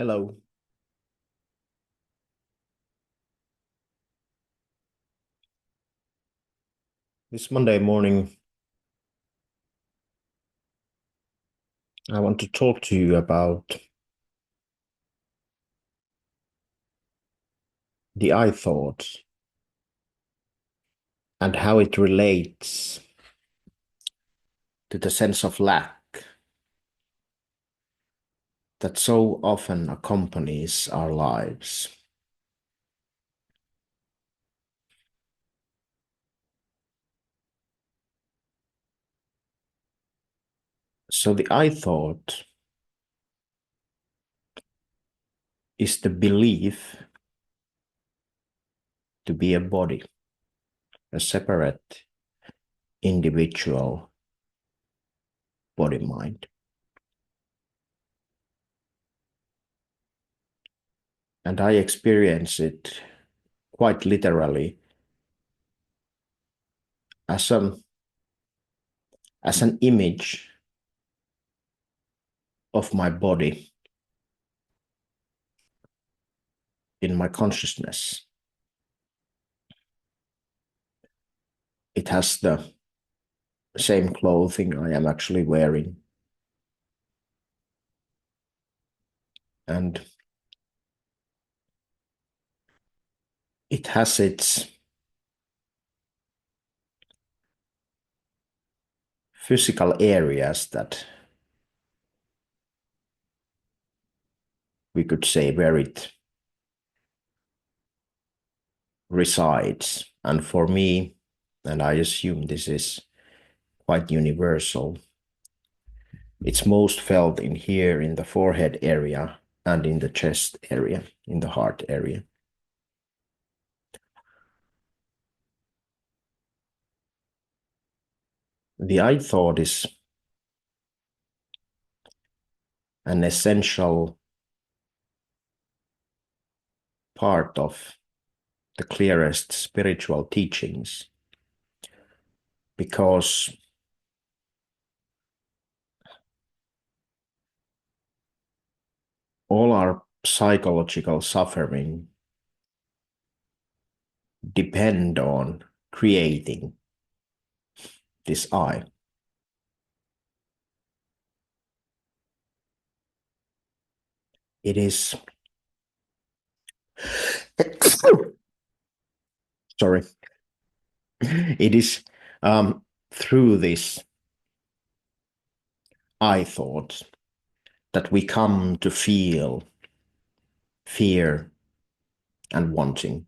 Hello. This Monday morning, I want to talk to you about the I thought and how it relates to the sense of lack that so often accompanies our lives. So the I thought is the belief to be a body, a separate individual body-mind. And I experience it quite literally as an image of my body in my consciousness. It has the same clothing I am actually wearing. And it has its physical areas that we could say where it resides. And for me, and I assume this is quite universal, it's most felt in here in the forehead area and in the chest area, in the heart area. The I thought is an essential part of the clearest spiritual teachings because all our psychological suffering depend on creating this I. It is, sorry, it is through this I thought that we come to feel fear and wanting.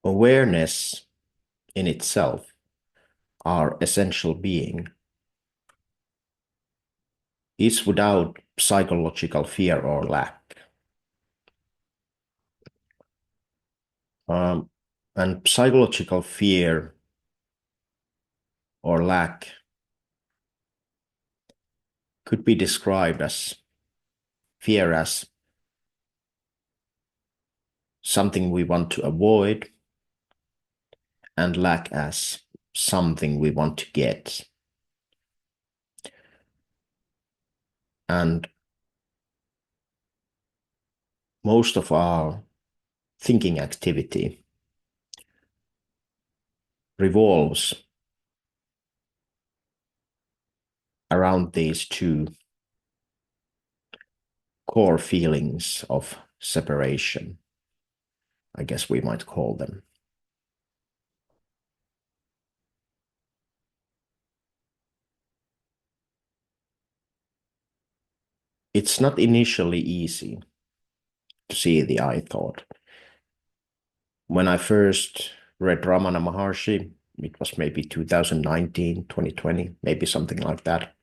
Awareness in itself, our essential being, is without psychological fear or lack. And psychological fear or lack could be described as fear as something we want to avoid and lack as something we want to get. And most of our thinking activity revolves around these two core feelings of separation, I guess we might call them. It's not initially easy to see the I thought. When I first read Ramana Maharshi, it was maybe 2019, 2020, maybe something like that.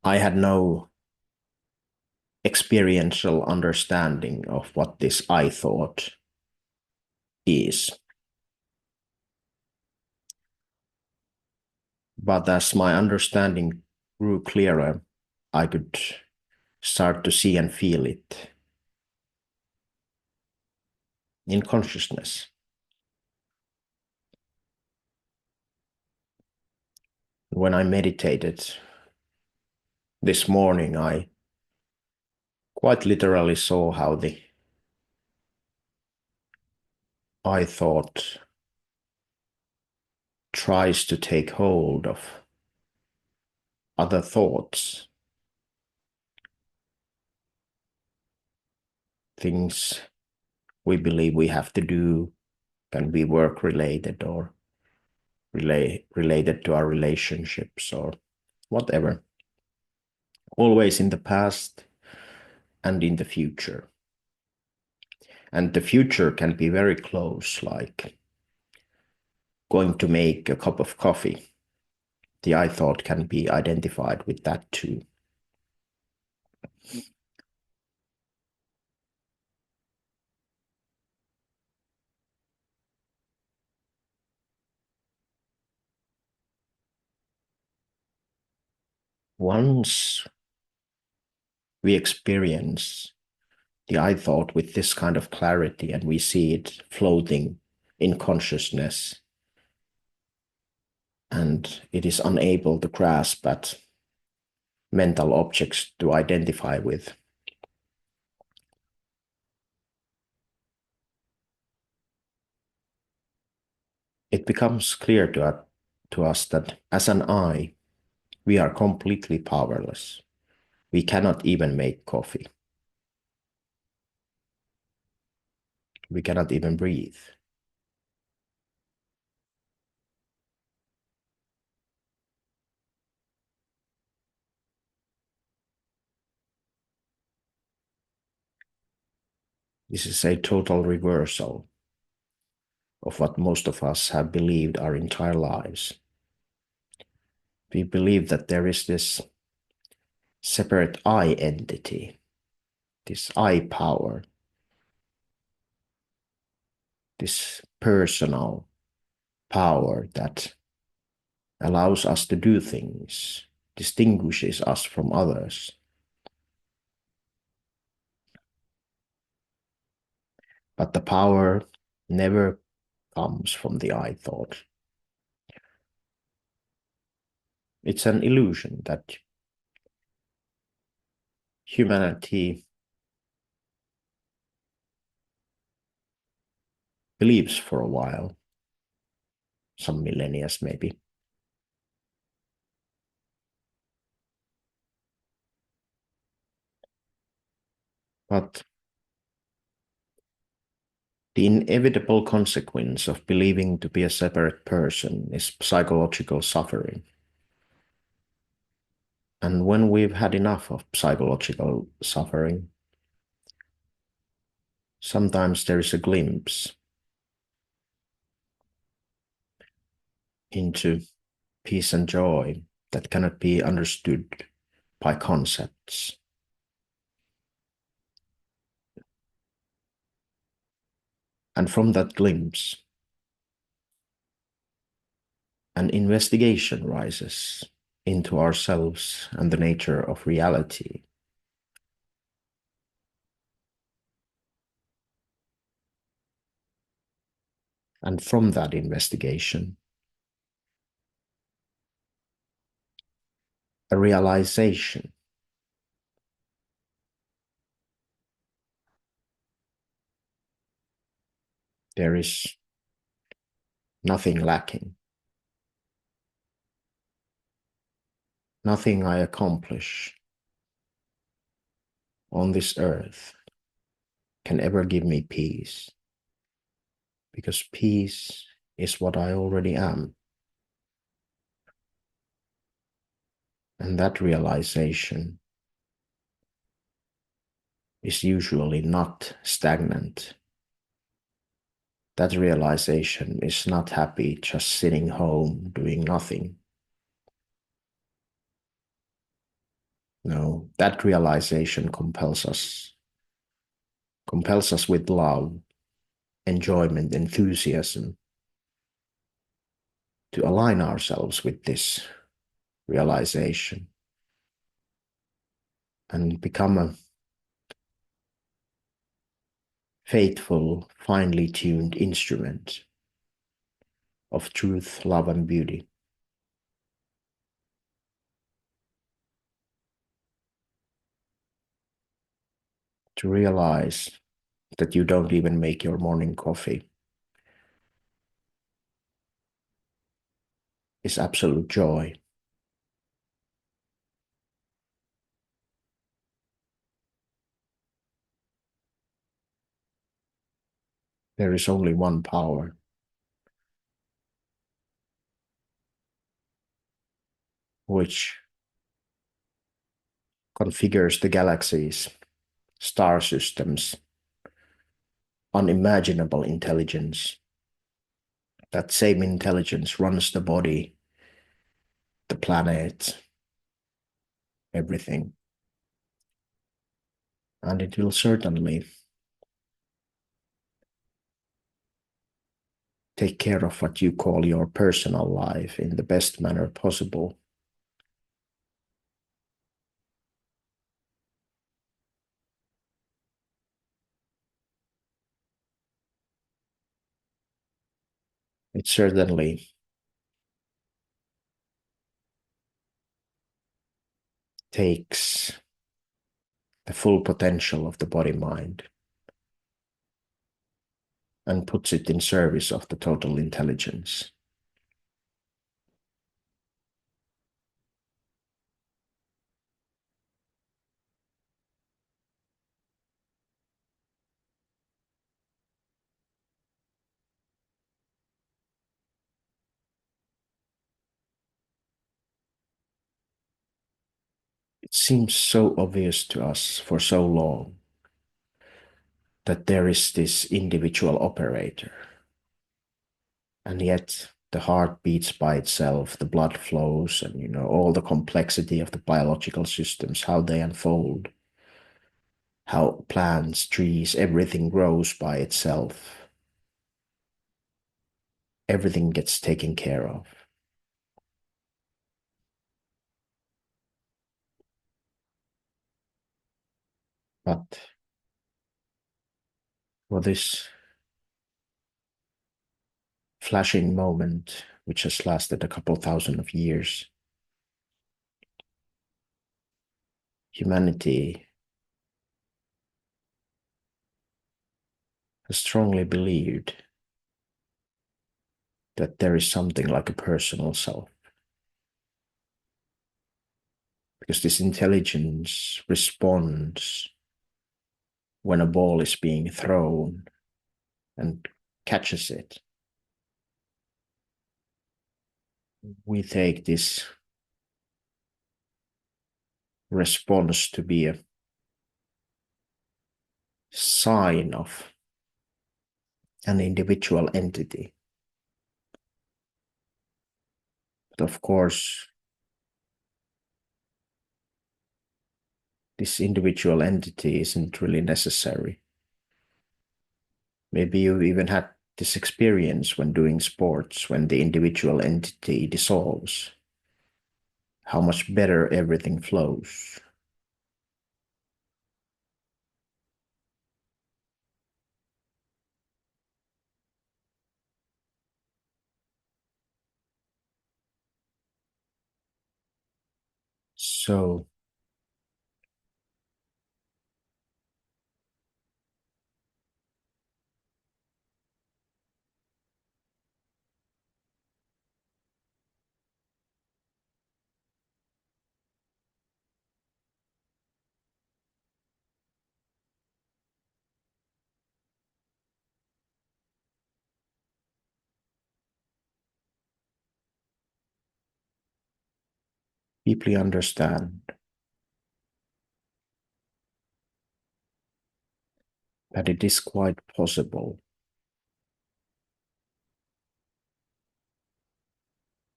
I had no experiential understanding of what this I thought is. But as my understanding grew clearer, I could start to see and feel it in consciousness. When I meditated this morning, I quite literally saw how the I thought tries to take hold of other thoughts, things we believe we have to do, can be work related or related to our relationships or whatever, always in the past and in the future. And the future can be very close, like going to make a cup of coffee. The I thought can be identified with that too. Once we experience the I thought with this kind of clarity and we see it floating in consciousness and it is unable to grasp at mental objects to identify with, it becomes clear to us that as an I, we are completely powerless. We cannot even make coffee. We cannot even breathe. This is a total reversal of what most of us have believed our entire lives. We believe that there is this separate I entity, this I power, this personal power that allows us to do things, distinguishes us from others. But the power never comes from the I thought. It's an illusion that humanity believes for a while, some millennia maybe. But the inevitable consequence of believing to be a separate person is psychological suffering. And when we've had enough of psychological suffering, sometimes there is a glimpse into peace and joy that cannot be understood by concepts. And from that glimpse, an investigation rises into ourselves and the nature of reality. And from that investigation, a realization. There is nothing lacking. Nothing I accomplish on this earth can ever give me peace, because peace is what I already am. And that realization is usually not stagnant. That realization is not happy just sitting home doing nothing. No, that realization compels us with love, enjoyment, enthusiasm to align ourselves with this realization and become a faithful, finely tuned instrument of truth, love, and beauty. to realize that you don't even make your morning coffee is absolute joy. There is only one power, which configures the galaxies, star systems, unimaginable intelligence. That same intelligence runs the body, the planet, everything. And it will certainly take care of what you call your personal life in the best manner possible. It certainly takes the full potential of the body mind and puts it in service of the total intelligence. It seems so obvious to us for so long that there is this individual operator, and yet the heart beats by itself, the blood flows, and all the complexity of the biological systems, how they unfold, how plants, trees, everything grows by itself. Everything gets taken care of. But for this flashing moment, which has lasted a couple thousand of years, humanity has strongly believed that there is something like a personal self, because this intelligence responds when a ball is being thrown and catches it. We take this response to be a sign of an individual entity. But of course, this individual entity isn't really necessary. Maybe you even had this experience when doing sports, when the individual entity dissolves, how much better everything flows. So deeply understand that it is quite possible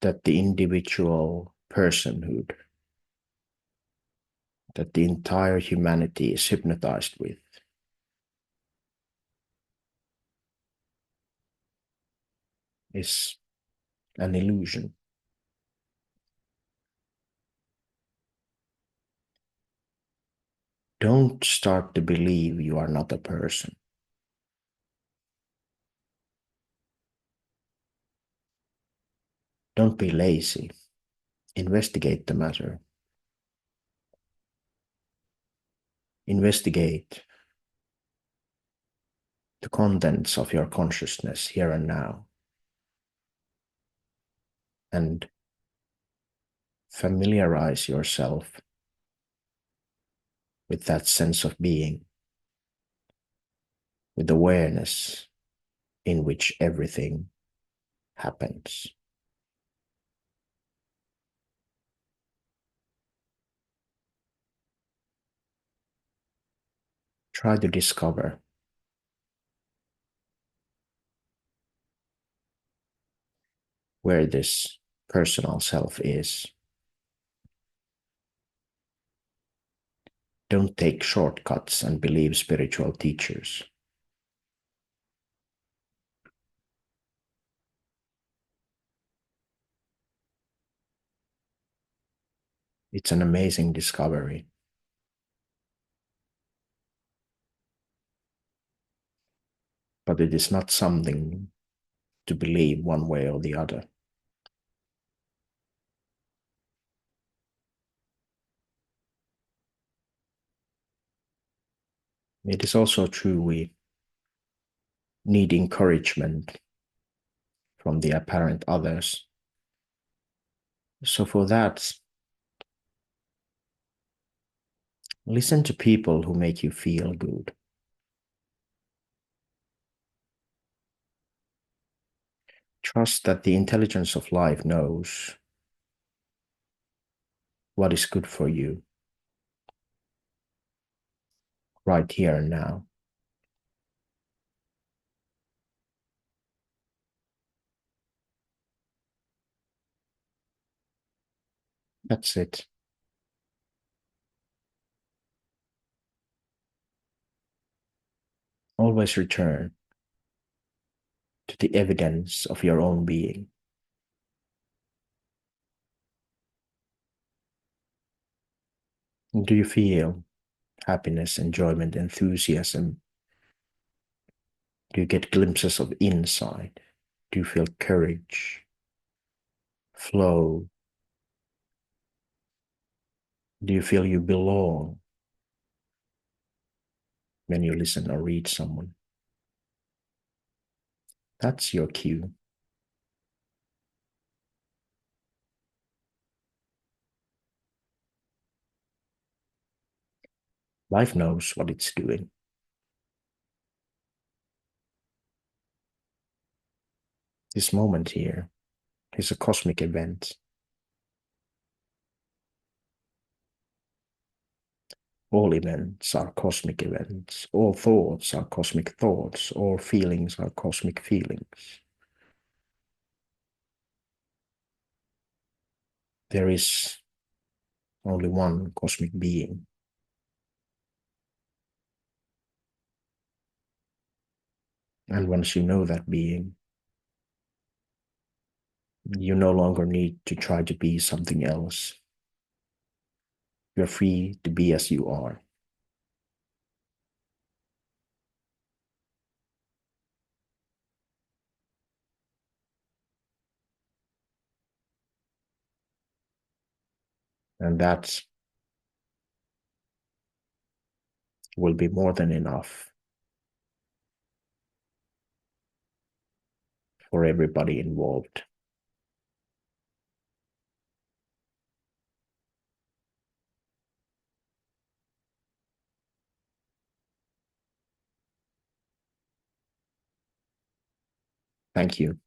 that the individual personhood that the entire humanity is hypnotized with is an illusion. Don't start to believe you are not a person. Don't be lazy. Investigate the matter. Investigate the contents of your consciousness here and now, and familiarize yourself with that sense of being, with awareness in which everything happens. Try to discover where this personal self is. Don't take shortcuts and believe spiritual teachers. It's an amazing discovery, but it is not something to believe one way or the other. It is also true we need encouragement from the apparent others. So for that, listen to people who make you feel good. Trust that the intelligence of life knows what is good for you right here and now. That's it. Always return to the evidence of your own being. Do you feel happiness, enjoyment, enthusiasm? Do you get glimpses of insight? Do you feel courage, flow? Do you feel you belong when you listen or read someone? That's your cue. Life knows what it's doing. This moment here is a cosmic event. All events are cosmic events. All thoughts are cosmic thoughts. All feelings are cosmic feelings. There is only one cosmic being. And once you know that being, you no longer need to try to be something else. You're free to be as you are. And that will be more than enough for everybody involved. Thank you.